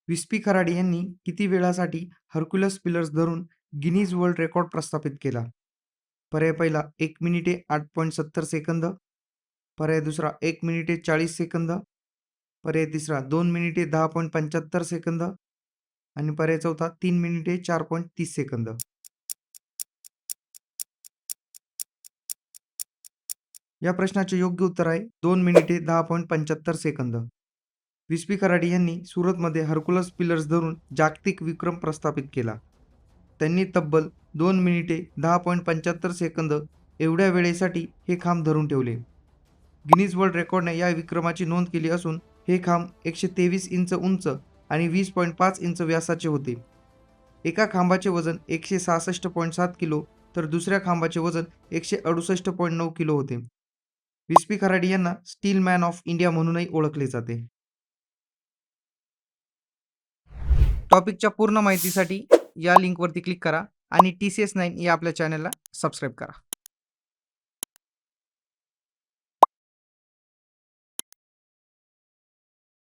विस्पी खराडे यांनी किती वेळासाठी हर्क्युलस पिलर्स धरून गिनीज वर्ल्ड रेकॉर्ड प्रस्थापित केला? पर्याय पहिला 1 मिनिटे 8.70 सेकंद, पर्याय दुसरा 1 मिनिटे 40 सेकंद, पर्याय तिसरा 2 मिनिटे 10.75 सेकंद आणि पर्याय चौथा 3 मिनिटे 4.30 सेकंद. या प्रश्नाचे योग्य उत्तर आहे 2 मिनिटे 10.75 सेकंद. विस्पी खराडे यांनी सुरतमध्ये हर्क्युलस पिलर्स धरून जागतिक विक्रम प्रस्थापित केला. त्यांनी तब्बल 2 मिनिटे 10.75 सेकंद एवढ्या वेळेसाठी हे खांब धरून ठेवले. गिनीज वर्ल्ड रेकॉर्डने या विक्रमाची नोंद केली असून हे खांब 123 इंच उंच आणि 20.5 इंच व्यासाचे होते. एका खांबाचे वजन 166.7 किलो तर दुसऱ्या खांबाचे वजन 168.9 किलो होते. विस्पी खराडे यांना स्टील मॅन ऑफ इंडिया म्हणूनही ओळखले जाते. टॉपिकच्या पूर्ण माहितीसाठी या लिंकवरती क्लिक करा आणि TCS9 या आपल्या चॅनलला सबस्क्राईब करा.